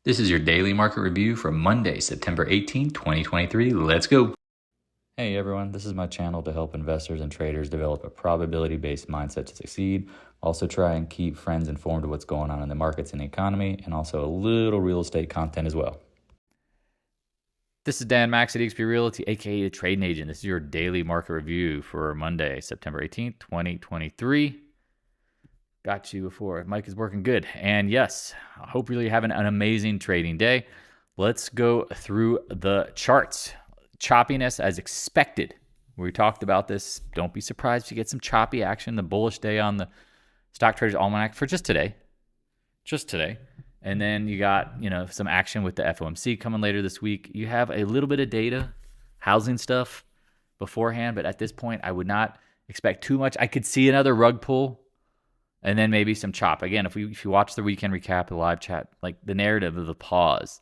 This is your daily market review for Monday, September 18, 2023. Let's go. Hey everyone, this is my channel to help investors and traders develop a probability-based mindset to succeed. Also try and keep friends informed of what's going on in the markets and the economy, and also a little real estate content as well. This is Dan Max at eXp Realty, aka the Trading Agent. This is your daily market review for Monday, September 18th, 2023. Got you before. Mike is working good. And yes, I hope you're having an amazing trading day. Let's go through the charts. Choppiness as expected. We talked about this. Don't be surprised if you get some choppy action. The bullish day on the Stock Traders Almanac for just today. And then you got, some action with the FOMC coming later this week. You have a little bit of data, housing stuff beforehand, but at this point, I would not expect too much. I could see another rug pull and then maybe some chop. Again, if you watch the weekend recap, the live chat, like the narrative of the pause,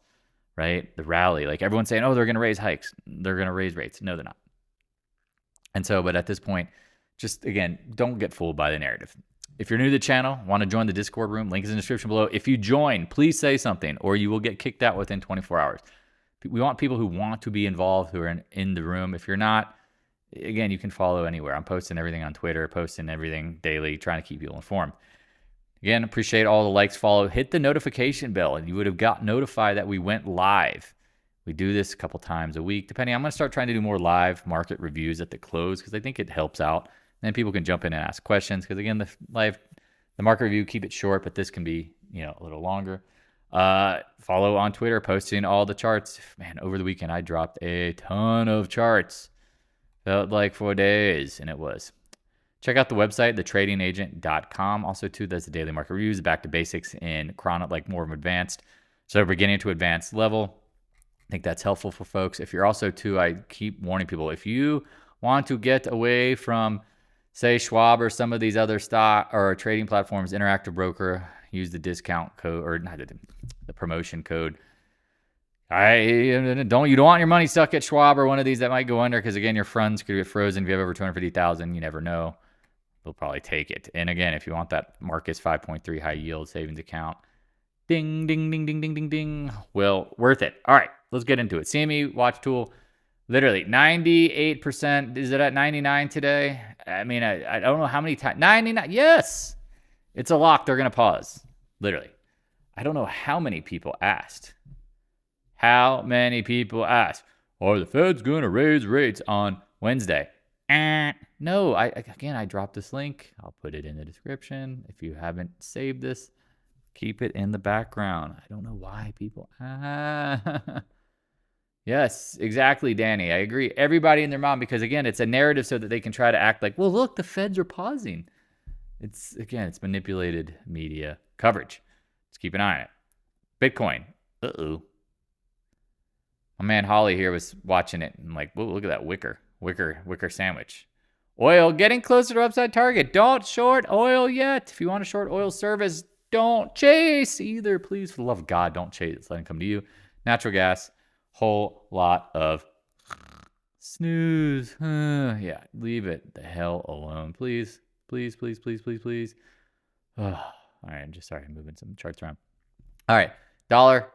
right? The rally, like everyone's saying, oh, they're going to raise hikes. They're going to raise rates. No, they're not. And so, but at this point, just again, don't get fooled by the narrative. If you're new to the channel, want to join the Discord room, link is in the description below. If you join, please say something or you will get kicked out within 24 hours. We want people who want to be involved, who are in the room. If you're not, again, you can follow anywhere. I'm posting everything on Twitter, posting everything daily, trying to keep people informed. Again, appreciate all the likes, follow, hit the notification bell, and you would have got notified that we went live. We do this a couple times a week, depending. I'm going to start trying to do more live market reviews at the close because I think it helps out. And then people can jump in and ask questions because, again, the market review, keep it short, but this can be, a little longer. Follow on Twitter, posting all the charts. Man, over the weekend, I dropped a ton of charts. Felt like 4 days, and it was. Check out the website, thetradingagent.com. Also, too, there's the daily market reviews, back to basics in like more of advanced. So beginning to advanced level. I think that's helpful for folks. If you're also, too, I keep warning people, if you want to get away from, say, Schwab or some of these other stock or trading platforms, Interactive Broker, use the discount code, or not the promotion code. You don't want your money stuck at Schwab or one of these that might go under because, again, your funds could get frozen. If you have over 250,000, you never know. They'll probably take it. And again, if you want that Marcus 5.3 high yield savings account, ding, ding, ding, ding, ding, ding, ding. Well, worth it. All right, let's get into it. CME watch tool, literally 98%. Is it at 99 today? I mean, I don't know how many times. 99. Yes, it's a lock. They're going to pause. Literally. I don't know how many people asked. How many people asked, are the Fed's going to raise rates on Wednesday? No, I dropped this link. I'll put it in the description. If you haven't saved this, keep it in the background. I don't know why people. Yes, exactly, Danny. I agree. Everybody and their mom, because again, it's a narrative so that they can try to act like, well, look, the Feds are pausing. It's manipulated media coverage. Let's keep an eye on it. Bitcoin. Uh-oh. My man Holly here was watching it and like, whoa, look at that wicker sandwich. Oil getting closer to upside target. Don't short oil yet. If you want to short oil service, don't chase either. Please, for the love of God, don't chase. Let it come to you. Natural gas, whole lot of snooze. Yeah, leave it the hell alone, please. Please. All right, I'm just sorry, I'm moving some charts around. All right, dollar.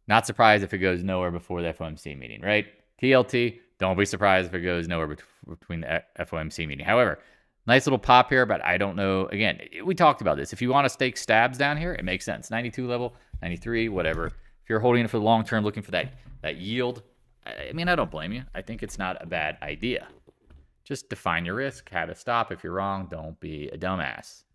Not surprised if it goes nowhere before the FOMC meeting, right? TLT, don't be surprised if it goes nowhere between the FOMC meeting. However, nice little pop here, but I don't know. Again, we talked about this. If you want to stake stabs down here, it makes sense. 92 level, 93, whatever. If you're holding it for the long term, looking for that yield, I mean, I don't blame you. I think it's not a bad idea. Just define your risk, have it stop. If you're wrong, don't be a dumbass.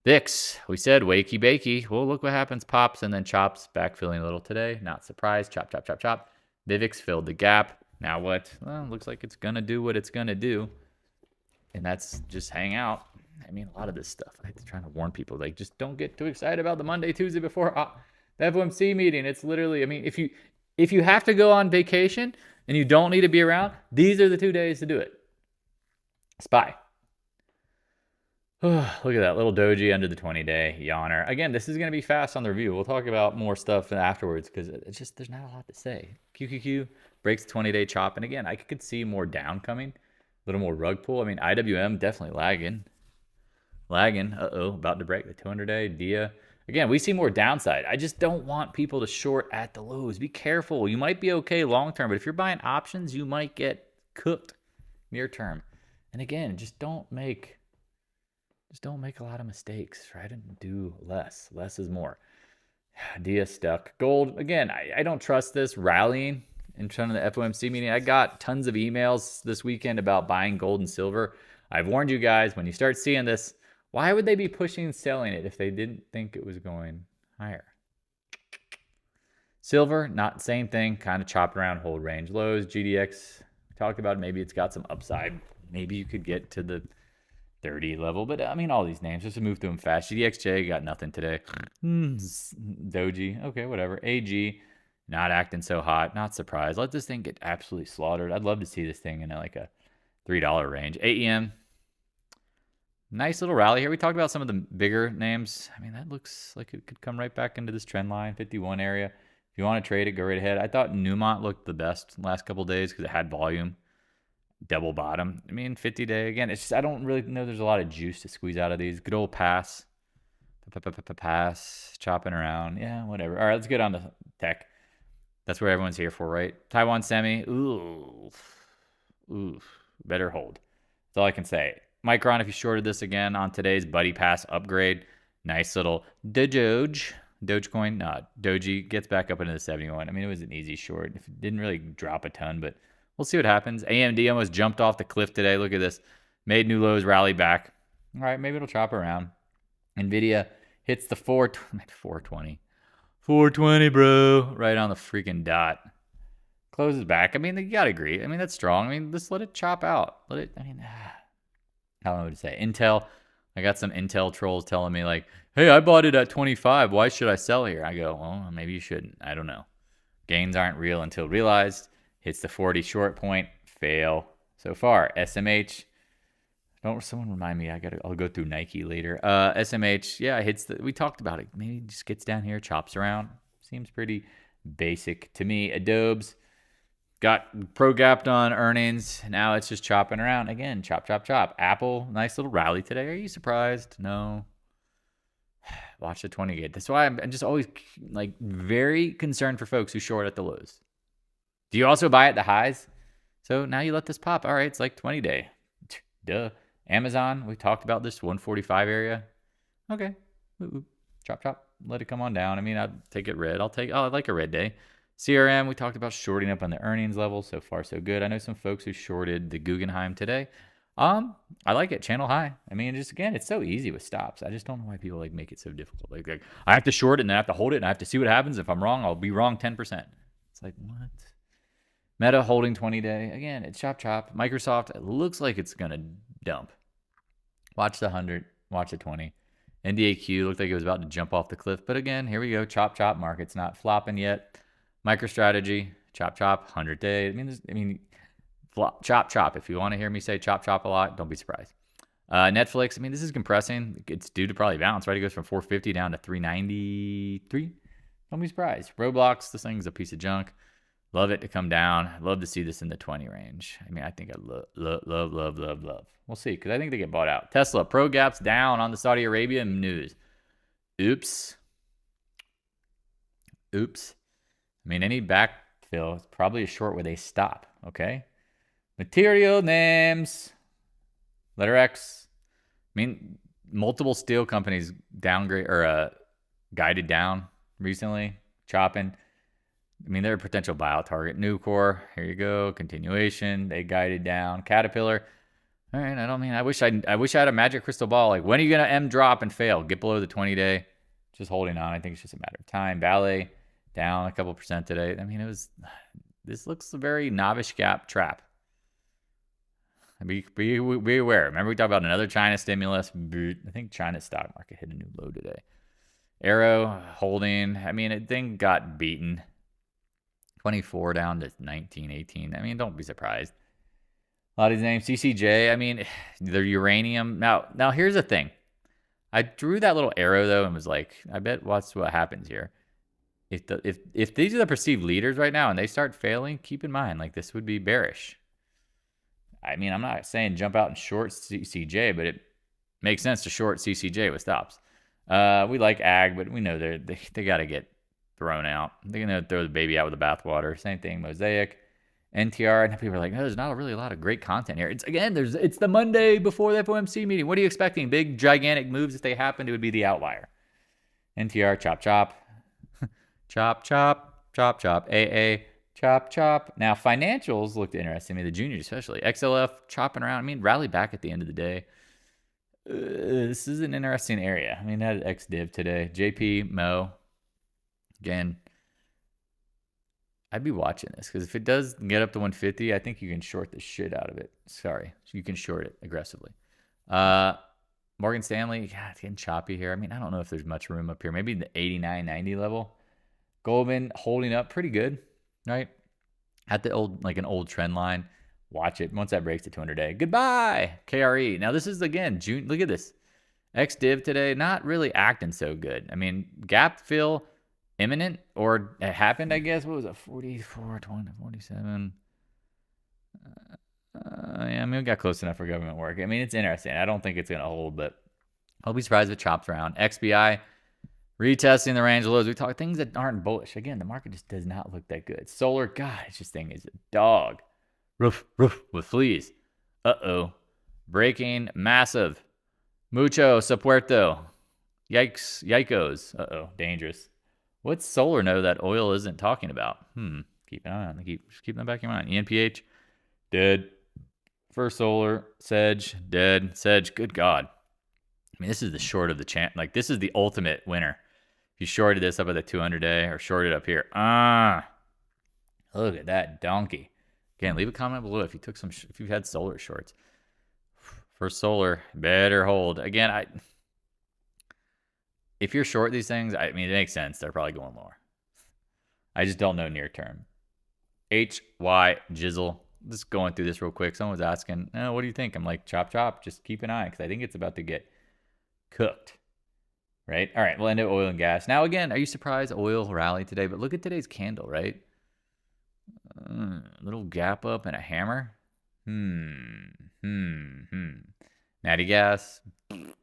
VIX, we said wakey bakey. Well, look what happens. Pops and then chops, backfilling a little today. Not surprised. Chop. VIX filled the gap. Now what? Well, looks like it's going to do what it's going to do. And that's just hang out. I mean, a lot of this stuff, I'm trying to warn people, like, just don't get too excited about the Monday, Tuesday before the FOMC meeting. It's literally, I mean, if you have to go on vacation and you don't need to be around, these are the 2 days to do it. SPY. Look at that little doji under the 20-day yawner. Again, this is going to be fast on the review. We'll talk about more stuff afterwards because it's just there's not a lot to say. QQQ breaks the 20-day chop. And again, I could see more down coming, a little more rug pull. I mean, IWM definitely lagging. About to break the 200-day. DIA. again, we see more downside. I just don't want people to short at the lows. Be careful. You might be okay long term, but if you're buying options, you might get cooked near term. And again, just don't make a lot of mistakes. Try to do less. Less is more. Dia stuck. Gold, again, I don't trust this rallying in front of the FOMC meeting. I got tons of emails this weekend about buying gold and silver. I've warned you guys, when you start seeing this, why would they be pushing and selling it if they didn't think it was going higher? Silver, not same thing, kind of chopped around, hold range lows. GDX, we talked about it, maybe it's got some upside. Maybe you could get to the 30 level, but I mean, all these names, just to move through them fast. GDXJ got nothing today. Doji, okay, whatever. AG, not acting so hot, not surprised. Let this thing get absolutely slaughtered. I'd love to see this thing in like a $3 range. AEM, nice little rally here. We talked about some of the bigger names. I mean, that looks like it could come right back into this trend line, 51 area. If you want to trade it, go right ahead. I thought Newmont looked the best the last couple of days because it had volume. Double bottom. I mean, 50-day. Again, it's just, I don't really know there's a lot of juice to squeeze out of these. Good old PAAS. PAAS. Chopping around. Yeah, whatever. All right, let's get on to tech. That's where everyone's here for, right? Taiwan Semi. Ooh. Better hold. That's all I can say. Micron, if you shorted this again on today's Buddy Pass upgrade. Nice little Dogecoin. Doji gets back up into the 71. I mean, it was an easy short. It didn't really drop a ton, but we'll see what happens. AMD almost jumped off the cliff today. Look at this. Made new lows, rally back. All right, maybe it'll chop around. NVIDIA hits the 420. 420, bro. Right on the freaking dot. Closes back. I mean, you got to agree. I mean, that's strong. I mean, just let it chop out. I don't know what to say. Intel. I got some Intel trolls telling me like, hey, I bought it at 25. Why should I sell here? I go, well, maybe you shouldn't. I don't know. Gains aren't real until realized. Hits the 40 short point. Fail so far. SMH. Don't someone remind me. I'll go through Nike later. SMH. Yeah, hits the. We talked about it. Maybe just gets down here, chops around. Seems pretty basic to me. Adobe's got pro-gapped on earnings. Now it's just chopping around again. Chop, chop, chop. Apple. Nice little rally today. Are you surprised? No. Watch the 20 gate. That's why I'm just always like very concerned for folks who short at the lows. Do you also buy at the highs? So now you let this pop. All right, it's like 20 day. Duh. Amazon, we talked about this 145 area. Okay. Chop, chop. Let it come on down. I mean, I'd take it red. I like a red day. CRM, we talked about shorting up on the earnings level. So far, so good. I know some folks who shorted the Guggenheim today. I like it. Channel high. I mean, just again, it's so easy with stops. I just don't know why people like make it so difficult. Like I have to short it and then I have to hold it and I have to see what happens. If I'm wrong, I'll be wrong 10%. It's like, what? Meta holding 20 day. Again, it's chop, chop. Microsoft, it looks like it's going to dump. Watch the 100. Watch the 20. NDAQ looked like it was about to jump off the cliff. But again, here we go. Chop, chop. Market's not flopping yet. MicroStrategy, chop, chop. 100 day. Flop, chop, chop. If you want to hear me say chop, chop a lot, don't be surprised. Netflix, I mean, this is compressing. It's due to probably bounce, right? It goes from 450 down to 393. Don't be surprised. Roblox, this thing's a piece of junk. Love it to come down. Love to see this in the 20 range. I mean, I think I love. We'll see, because I think they get bought out. Tesla, pro gaps down on the Saudi Arabia news. Oops. I mean, any backfill is probably a short where they stop, okay? Material names. Letter X. I mean, multiple steel companies downgrade or guided down recently, chopping. I mean, they're a potential buyout target. Nucor, here you go. Continuation, they guided down. Caterpillar. All right, I wish I had a magic crystal ball. Like, when are you gonna M drop and fail? Get below the 20 day. Just holding on. I think it's just a matter of time. VALE down a couple percent today. I mean, this looks a very novice gap trap. Be aware. Remember we talked about another China stimulus. I think China's stock market hit a new low today. Arrow holding. I mean, it thing got beaten. 24 down to 19, 18. I mean, don't be surprised. A lot of these names. CCJ, I mean, the uranium. Now here's the thing. I drew that little arrow, though, and was like, I bet watch what happens here. If these are the perceived leaders right now and they start failing, keep in mind, like, this would be bearish. I mean, I'm not saying jump out and short CCJ, but it makes sense to short CCJ with stops. We like ag, but we know they got to get thrown out. They're going to throw the baby out with the bathwater. Same thing, Mosaic, NTR. And people are like, no, there's not really a lot of great content here. It's the Monday before the FOMC meeting. What are you expecting? Big, gigantic moves. If they happened, it would be the outlier. NTR, chop, chop. Chop, chop, chop, chop. AA, chop, chop. Now, financials looked interesting. I mean, the juniors especially. XLF chopping around. I mean, rally back at the end of the day. This is an interesting area. I mean, that XDiv today. JP, Mo. Again, I'd be watching this because if it does get up to 150, I think you can short the shit out of it. Sorry. You can short it aggressively. Morgan Stanley, God, it's getting choppy here. I mean, I don't know if there's much room up here. Maybe the 89, 90 level. Goldman holding up pretty good, right? At the an old trend line. Watch it. Once that breaks the 200-day. Goodbye, KRE. Now, this is, again, June. Look at this. XDiv today, not really acting so good. I mean, gap fill imminent, or it happened, I guess. What was it? 44, 20, 47. Yeah, I mean, we got close enough for government work. I mean, it's interesting. I don't think it's going to hold, but I'll be surprised if it chops around. XBI, retesting the range of lows. We talk things that aren't bullish. Again, the market just does not look that good. Solar, God, this thing is a dog. Roof with fleas. Uh-oh. Breaking massive. Mucho Sapuerto. Yikes. Yikos. Uh-oh. Dangerous. What's solar know that oil isn't talking about? Keep an eye on it. Just keep in the back of your mind. ENPH, dead. First Solar, Sedge, dead. Sedge, good God. I mean, this is the short of the chance. Like, this is the ultimate winner. If you shorted this up at the 200-day or shorted up here. Look at that donkey. Again, leave a comment below if you've had solar shorts. First Solar, better hold. Again, if you're short these things, I mean, it makes sense. They're probably going lower. I just don't know near term. HY Jizzle. Just going through this real quick. Someone was asking, what do you think? I'm like, chop, chop. Just keep an eye because I think it's about to get cooked. Right? All right. We'll end it oil and gas. Now, again, are you surprised oil rallied today? But look at today's candle, right? Little gap up and a hammer. Natty gas. Man,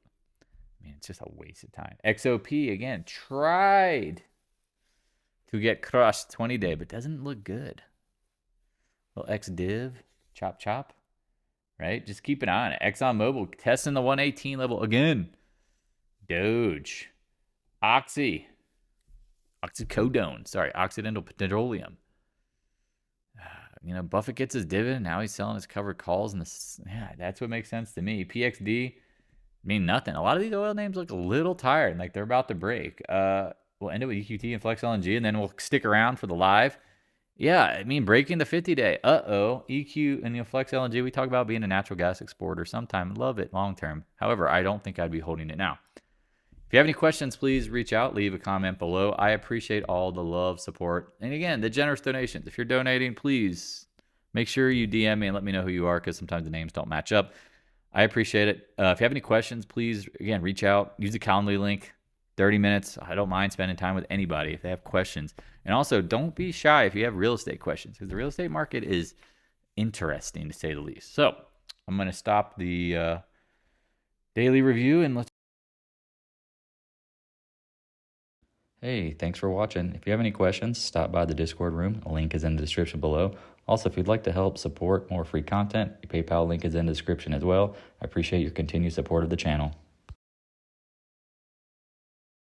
it's just a waste of time. XOP, again, tried to get crushed 20-day, but doesn't look good. Little XDiv, chop, chop, right? Just keep an eye on it. ExxonMobil testing the 118 level again. Doge. Oxycodone. Sorry, Occidental Petroleum. Buffett gets his dividend. Now he's selling his covered calls. That's what makes sense to me. PXD, mean nothing. A lot of these oil names look a little tired, like they're about to break. We'll end it with EQT and Flex LNG, and then we'll stick around for the live. Yeah, I mean, breaking the 50-day. EQ and Flex LNG, we talk about being a natural gas exporter sometime. Love it long term. However, I don't think I'd be holding it now. If you have any questions, please reach out. Leave a comment below. I appreciate all the love, support, and again, the generous donations. If you're donating, please make sure you DM me and let me know who you are because sometimes the names don't match up. I appreciate it. If you have any questions, please, again, reach out. Use the Calendly link. 30 minutes. I don't mind spending time with anybody if they have questions. And also, don't be shy if you have real estate questions because the real estate market is interesting to say the least. So I'm going to stop the daily review and let's. Hey, thanks for watching. If you have any questions, stop by the Discord room. A link is in the description below. Also, if you'd like to help support more free content, the PayPal link is in the description as well. I appreciate your continued support of the channel.